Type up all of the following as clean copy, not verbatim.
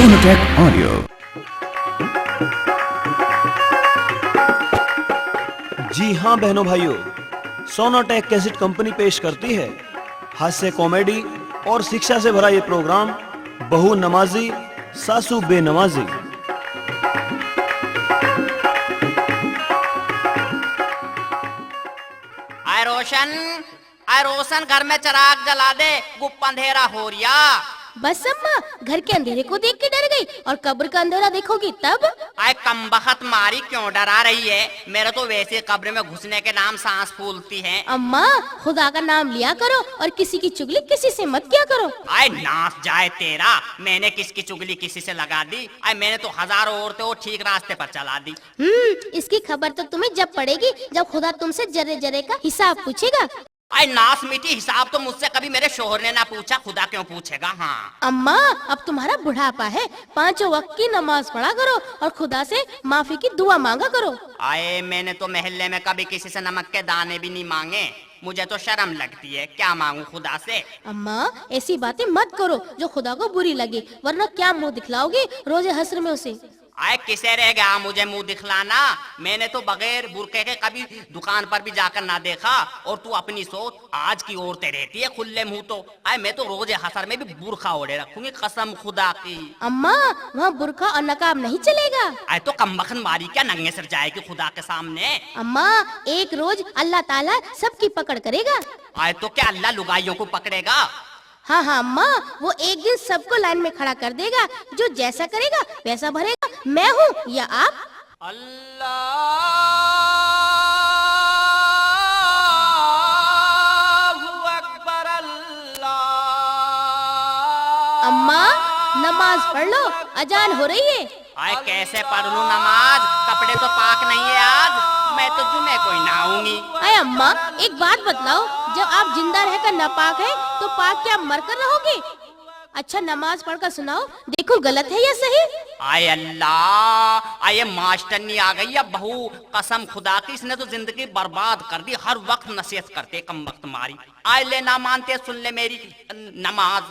Sonotek audio. जी हाँ बहनों भाइयों, सोनोटेक कैसेट कंपनी पेश करती है हास्य, कॉमेडी और शिक्षा से भरा ये प्रोग्राम बहू नमाजी सासू बेनमाजी। आय रोशन घर में चिराग जला दे, गुप्प अंधेरा हो रिया। बस अम्मा, घर के अंधेरे को देख के डर गई और कब्र का अंधेरा देखोगी तब। आय कमबख्त मारी, क्यों डरा रही है? मेरे तो वैसे कब्र में घुसने के नाम सांस फूलती है। अम्मा, खुदा का नाम लिया करो और किसी की चुगली किसी से मत किया करो। आय नाश जाए तेरा, मैंने किसकी चुगली किसी से लगा दी? आय मैंने तो हजारों औरतें वो ठीक रास्ते पर चला दी। इसकी खबर तो तुम्हें जब पड़ेगी जब खुदा तुमसे जरे जरे का हिसाब पूछेगा। आय नाश मिटी, हिसाब तो मुझसे कभी मेरे शोहर ने ना पूछा, खुदा क्यों पूछेगा? हाँ अम्मा, अब तुम्हारा बुढ़ापा है, 5 वक्त की नमाज पढ़ा करो और खुदा से माफी की दुआ मांगा करो। आए मैंने तो मोहल्ले में कभी किसी से नमक के दाने भी नहीं मांगे, मुझे तो शर्म लगती है, क्या मांगू खुदा से? अम्मा, ऐसी बातें मत करो जो खुदा को बुरी लगे, वरना क्या मुंह दिखलाओगे रोजे हस्र में उसे। आए किसे रह गया मुझे मुंह दिखलाना? मैंने तो बगैर बुरके के कभी दुकान पर भी जाकर ना देखा। और तू अपनी सोच, आज की औरतें रहती है खुले मुंह तो। आए मैं तो रोजे हसर में भी बुरखा ओढ़े रखूंगी, कसम खुदा की। अम्मा, वहाँ बुरखा और नकाब नहीं चलेगा। आए तो कमबख्त मारी क्या नंगे सिर जाएगी खुदा के सामने? अम्मा, एक रोज अल्लाह ताला सबकी पकड़ करेगा। आए तो क्या अल्लाह लुगाइयों को पकड़ेगा? हाँ हाँ अम्मा, वो एक दिन सबको लाइन में खड़ा कर देगा, जो जैसा करेगा वैसा भरेगा। मैं हूँ या आप? अल्लाह अकबर अल्लाह। अम्मा, नमाज पढ़ लो, अजान हो रही है। आए कैसे पढ़ लूं नमाज? कपड़े तो पाक नहीं है आज, मैं तो जुमे कोई नहाऊंगी। अरे अम्मा, एक बात बतलाओ, जब आप जिंदा रहकर नापाक है तो पाक क्या मरकर रहोगे? अच्छा नमाज पढ़कर सुनाओ, देखो गलत है या सही? आए अल्लाह, आए मास्टरनी आ गई अब बहू, कसम खुदा की इसने तो जिंदगी बर्बाद कर दी। हर वक्त नसीहत करते कमबख्त मारी। आए ले ना मानते, सुन ले मेरी नमाज।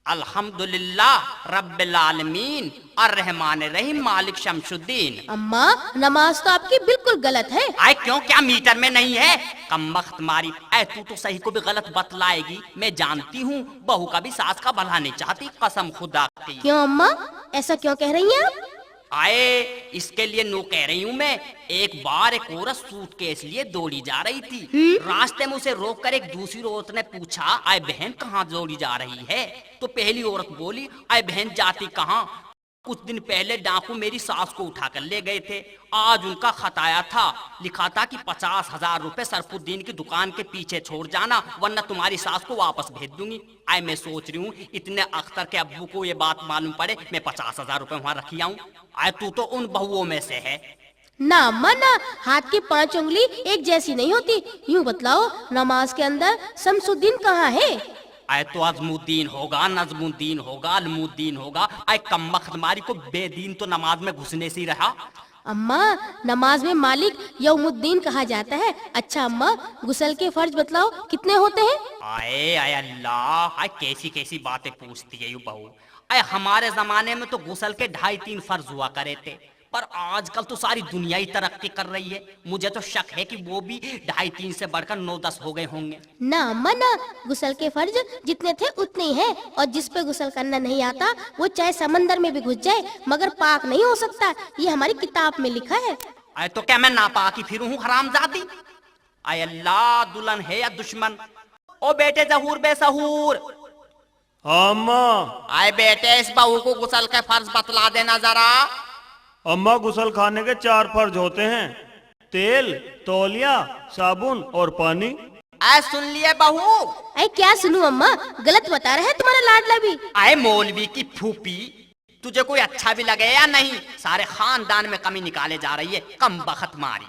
अल्हम्दुलिल्लाह रब्बिल आलमीन अर्रहमान रहीम मालिक शमशुद्दीन। अम्मा, नमाज तो आपकी बिल्कुल गलत है। आए क्यों, क्या मीटर में नहीं है? कमबख्त मारी, ऐ तू तो सही को भी गलत बतलाएगी। मैं जानती हूँ बहू का भी सास का भला नहीं चाहती, कसम खुदा की। क्यों अम्मा, ऐसा क्यों कह रही हैं आप? आए इसके लिए नो कह रही हूँ मैं। एक बार एक औरत सूटकेस लिए दौड़ी जा रही थी। रास्ते में उसे रोक कर एक दूसरी औरत ने पूछा, आए बहन कहाँ दौड़ी जा रही है? तो पहली औरत बोली, आए बहन जाती कहाँ? कुछ दिन पहले डाकू मेरी सास को उठाकर ले गए थे, आज उनका खत आया था। लिखा था कि 50,000 रुपए सरफुद्दीन की दुकान के पीछे छोड़ जाना, वरना तुम्हारी सास को वापस भेज दूंगी। आए मैं सोच रही हूँ इतने अख्तर के अब्बू को ये बात मालूम पड़े, मैं 50,000 रुपए वहाँ रखी आऊं। आए तू तो उन बहुओं में से है। ना अम्मा ना, हाथ की 5 उंगली एक जैसी नहीं होती। यूँ बतलाओ, नमाज के अंदर शमसुद्दीन कहाँ है? आए तो अजमुद्दीन होगा, नजमुद्दीन होगा, अलमुद्दीन होगा। आए कमबख्त मारी को बेदीन तो नमाज में घुसने से ही रहा। अम्मा, नमाज में मालिक यौमुद्दीन कहा जाता है। अच्छा अम्मा, गुस्ल के फर्ज बतलाओ कितने होते हैं? आए आए अल्लाह, आए कैसी कैसी बातें पूछती है यू बहू। आए हमारे जमाने में तो गुस्ल के 2.5-3 फर्ज हुआ करे थे, पर आजकल तो सारी दुनिया ही तरक्की कर रही है। मुझे तो शक है कि वो भी 2.5-3 से बढ़कर 9-10 हो गए होंगे। ना अम्मा ना, गुस्ल के फर्ज जितने थे उतने ही हैं, और जिस पे गुस्ल करना नहीं आता वो चाहे समंदर में भी घुस जाए मगर पाक नहीं हो सकता, ये हमारी किताब में लिखा है। आए तो क्या मैं नापाकी फिरूं हूँ हरामजादी? आए अल्लाह, दुल्हन है या दुश्मन? ओ बेटे जहूर बेसहूर। अम्मा, आए बेटे इस बहू को गुस्ल के फर्ज बतला देना जरा। अम्मा गुसल खाने के 4 फर्ज होते हैं, तेल, तौलिया, साबुन और पानी। आए सुन लिए बहू? अरे क्या सुनूं अम्मा, गलत बता रहा है तुम्हारा लाडला भी। आए मौलवी की फूफी, तुझे कोई अच्छा भी लगे या नहीं, सारे खानदान में कमी निकाले जा रही है, कमबख्त मारी।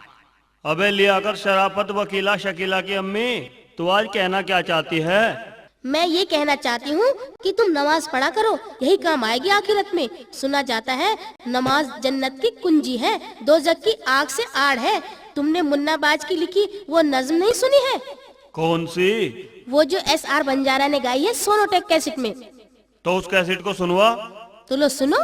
अबे लिया कर शराफत वकीला शकीला की अम्मी, तू आज कहना क्या चाहती है? मैं ये कहना चाहती हूँ कि तुम नमाज पढ़ा करो, यही काम आएगी आखिरत में। सुना जाता है नमाज जन्नत की कुंजी है, दोज़ख की आग से आड़ है। तुमने मुन्ना बाज की लिखी वो नज्म नहीं सुनी है? कौन सी? वो जो SR बंजारा ने गाई है सोनोटेक कैसेट में। तो उस कैसेट को सुनवा। तो लो सुनो।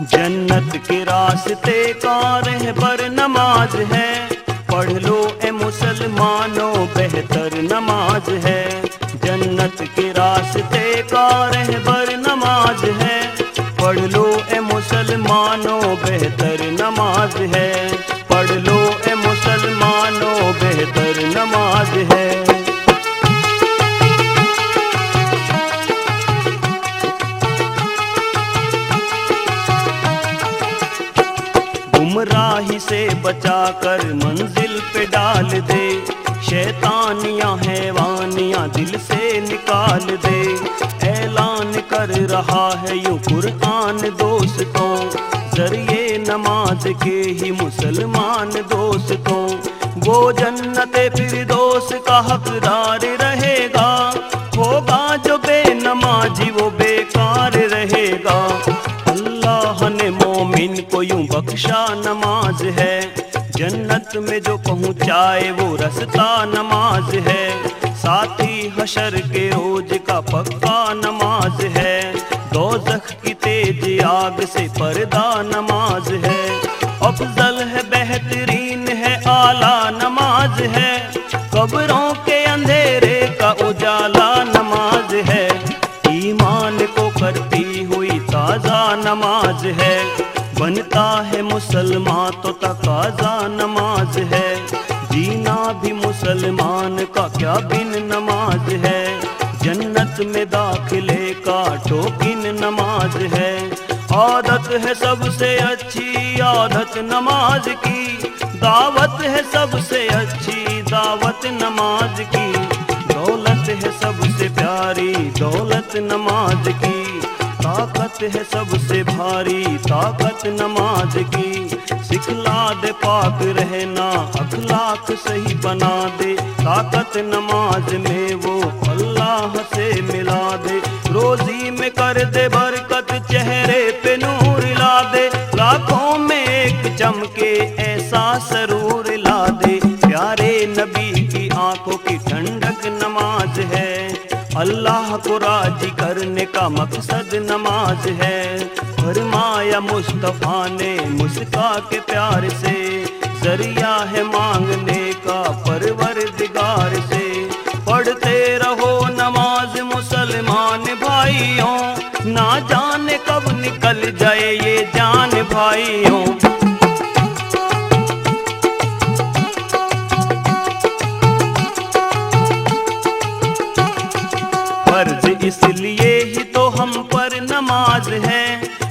जन्नत के रास्ते का रहबर नमाज है, पढ़ लो ए मुसलमानों बेहतर नमाज है। जन्नत के रास्ते का रहबर नमाज है, पढ़ लो ए मुसलमानों बेहतर नमाज है। पढ़ लो ए मुसलमानों बेहतर नमाज है। गुमराही से बचाकर मंजिल पे डाल दे, शैतानियां हैवानियां दिल से निकाल दे। ऐलान कर रहा है यूं कुरान दोस्तों, जरिए नमाज के ही मुसलमान दोस्तों। वो जन्नते फिरदौस का हकदार रहेगा, होगा जो बेनमाजी वो बेकार रहेगा। अल्लाह ने मोमिन को यूं बख्शा नमाज है, जन्नत में जो पहुँचाए वो रास्ता नमाज है। साथी हशर के रोज का पक्का नमाज है, दोज़ख की तेज आग से पर्दा नमाज है। अफजल है बेहतरीन है आला नमाज है, कब्रों के अंधेरे का उजाला नमाज है। ईमान को करती हुई ताज़ा नमाज है, बनता है मुसलमान तो तकाज़ा नमाज है। जीना भी मुसलमान का क्या बिन नमाज है, जन्नत में दाखिले का टोकिन नमाज है। आदत है सबसे अच्छी आदत नमाज की, दावत है सबसे अच्छी दावत नमाज की। दौलत है सबसे प्यारी दौलत नमाज की, ताकत है सबसे भारी ताकत नमाज की। सिखला दे पाक रहना अखलाक सही बना दे, ताकत नमाज में वो अल्लाह से मिला दे। रोजी में कर दे बरकत चेहरे पे नूर ला दे, लाखों में एक चमके ऐसा सरूर ला दे। प्यारे नबी की आंखों की ठंडक नमाज है, अल्लाह को राजी करने का मकसद नमाज है। फरमाया मुस्तफा ने मुस्का के प्यार से, जरिया है मांगने का परवरदिगार से। पढ़ते रहो नमाज मुसलमान भाइयों, ना जाने कब निकल जाए ये जान भाइयों। फर्ज इसलिए ही तो हम पर नमाज है,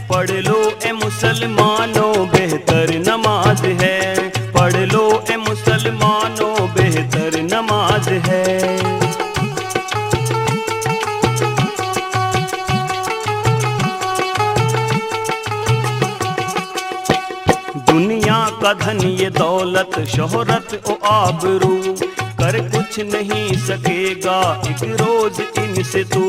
पढ़ लो ए मुसलमानों बेहतर नमाज है। पढ़ लो ए मुसलमानों बेहतर नमाज है। दुनिया का धन ये दौलत शोहरत ओ आबरू, कर कुछ नहीं सकेगा एक रोज इनसे तू।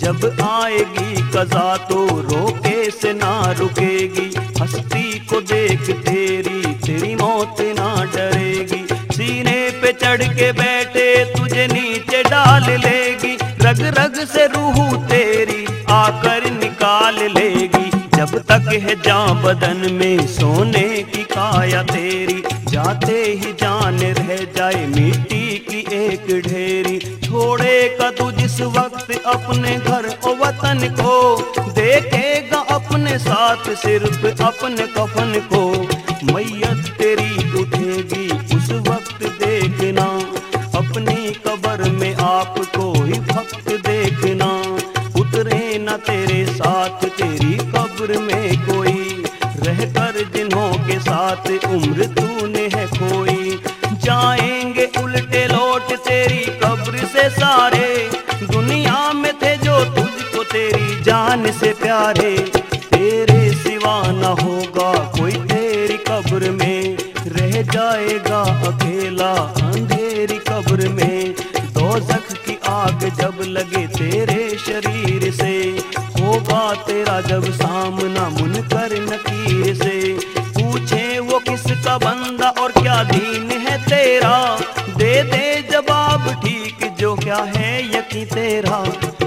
जब आएगी कज़ा तो रोके से ना रुकेगी, हस्ती को देख तेरी मौत ना डरेगी। सीने पे चढ़ के बैठे तुझे नीचे डाल लेगी, रग रग से रूह तेरी आकर निकाल लेगी। जब तक है जान बदन में सोने की काया तेरी, जाते ही जान रह जाए मिट्टी की एक ढेरी। छोड़ेगा तू जिस वक्त अपने घर और वतन को, देखेगा अपने साथ सिर्फ अपने कफन को। मैयत तेरी उठेगी उस वक्त देखना, अपनी कब्र में आपको ही वक्त देखना। उतरे न तेरे साथ तेरी कब्र में कोई, रहकर जिन्हों के साथ उम्र तूने है खोई। जाएंगे उल्टे लौट तेरी कब्र से सारे, दुनिया में थे जो तुझको तेरी जान से प्यारे। तेरे सिवा न होगा कोई तेरी कब्र में, रह जाए जाएगा अकेला अंधेरी कब्र में। दोज़ख की आग जब लगे तेरे शरीर से, होगा तेरा जब सामना मुनकर नकीर से। पूछे वो किसका बंदा और क्या दीन है तेरा, दे दे जवाब ठीक जो क्या है यकीन तेरा।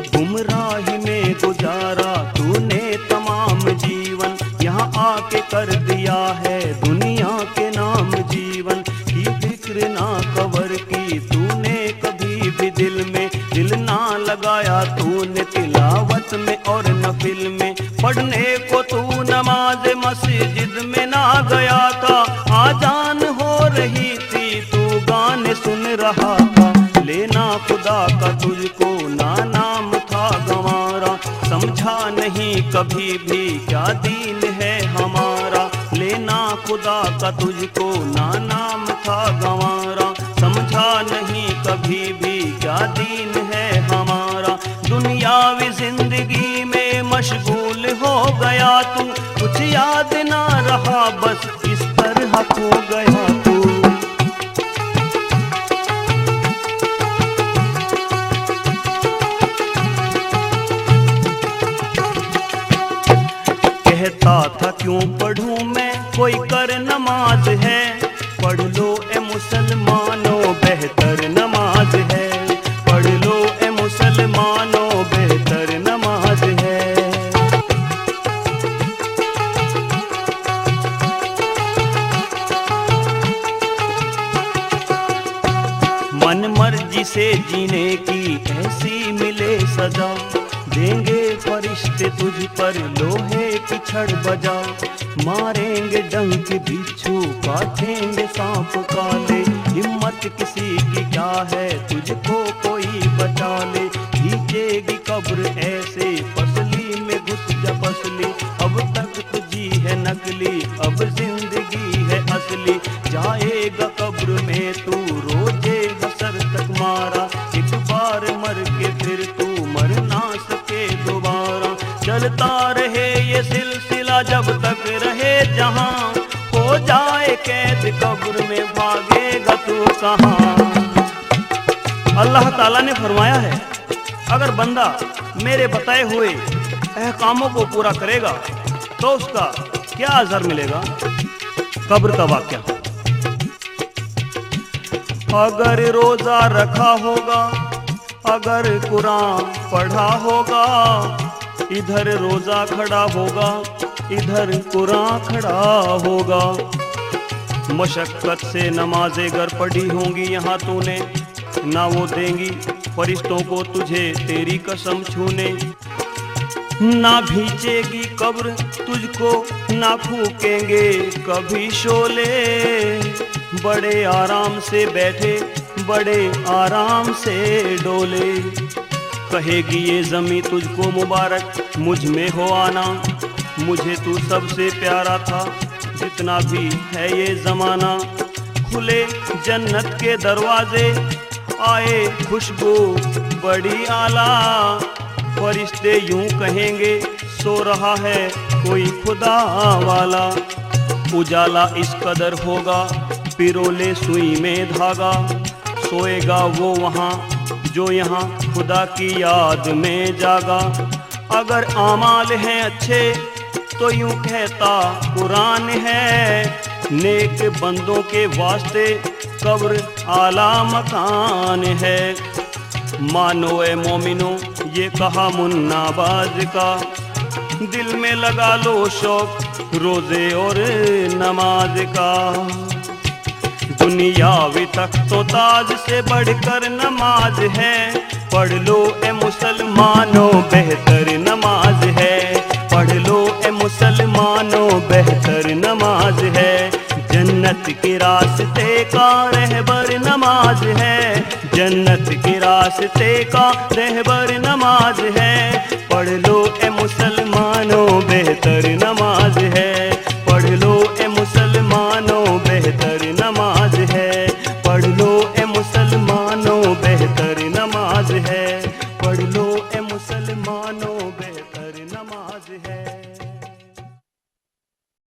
गुमराही में गुजारा तूने तमाम जीवन, यहाँ आके कर दिया है दुनिया के नाम जीवन। की फिक्र ना कबर की तूने कभी भी दिल में, दिल ना लगाया तूने तिलावत में और नफिल में। पढ़ने को तू नमाज मस्जिद में ना गया था, आजान हो रही थी तू गाने सुन रहा था। लेना खुदा का तुझको ना नाम था गंवारा, समझा नहीं कभी भी क्या दीन है हमारा। लेना खुदा का तुझको ना नाम था गंवारा, समझा नहीं कभी भी क्या दीन है हमारा। दुनियावी जिंदगी में मशगूल हो गया तू, कुछ याद ना रहा बस इस तरह खो गया तू। कहता था क्यों पढ़ूं मैं कोई कर नमाज है, पढ़ लो ए मुसलमानों बेहतर नमाज है। पढ़ लो ए मुसलमानों बेहतर नमाज है। मन मर्जी से जीने की ऐसी मिले सजा, देंगे फरिश्ते तुझ पर लोहे की छड़ बजा। मारेंगे डंक बिच्छू काटेंगे सांप काले, हिम्मत किसी की क्या है तुझको कोई बचा ले। खींचेगी कब्र ऐसे पसली में घुस जा पसली, अब तक तुझी है नकली अब जिंदगी है असली। जाएगा कब्र में तू रोजे हसर तक मारा, एक बार मर के फिर तू मर ना सके दोबारा। चलता रहे ये सिलसिला जब तक रहे जहां, हो जाए कैद कब्र में भागेगा तू कहां। अल्लाह ताला ने फरमाया है अगर बंदा मेरे बताए हुए अहकामों को पूरा करेगा तो उसका क्या अजर मिलेगा। कब्र का वाक़या, अगर रोजा रखा होगा, अगर कुरान पढ़ा होगा, इधर रोजा खड़ा होगा इधर कुरान खड़ा होगा। मशक्कत से नमाजें गर पढ़ी होंगी यहाँ तूने, ना वो देंगी फरिश्तों को तुझे तेरी कसम छूने। ना भींचेगी कब्र तुझको ना फूकेंगे कभी शोले, बड़े आराम से बैठे बड़े आराम से डोले। कहेगी ये ज़मीं तुझको मुबारक मुझ में हो आना, मुझे तू सबसे प्यारा था जितना भी है ये ज़माना। खुले जन्नत के दरवाजे आए खुशबू बड़ी आला, फरिश्ते यूं कहेंगे सो रहा है कोई खुदा वाला। उजाला इस कदर होगा पिरोले सुई में धागा, सोएगा वो वहाँ जो यहाँ खुदा की याद में जागा। अगर आमाल हैं अच्छे तो यूं कहता कुरान है, नेक बंदों के वास्ते कब्र आला मकान है। मानो ए मोमिनो ये कहा मुन्नाबाज का, दिल में लगा लो शौक रोजे और नमाज का। दुनियावी तख्तो ताज से बढ़कर नमाज है, पढ़ लो ए मुसलमानों बेहतर नमाज है। पढ़ लो ए मुसलमानों बेहतर नमाज है। जन्नत के रास्ते का रहबर नमाज है, जन्नत के रास्ते का रहबर नमाज है। पढ़ लो ए मुसलमानों बेहतर नमाज है।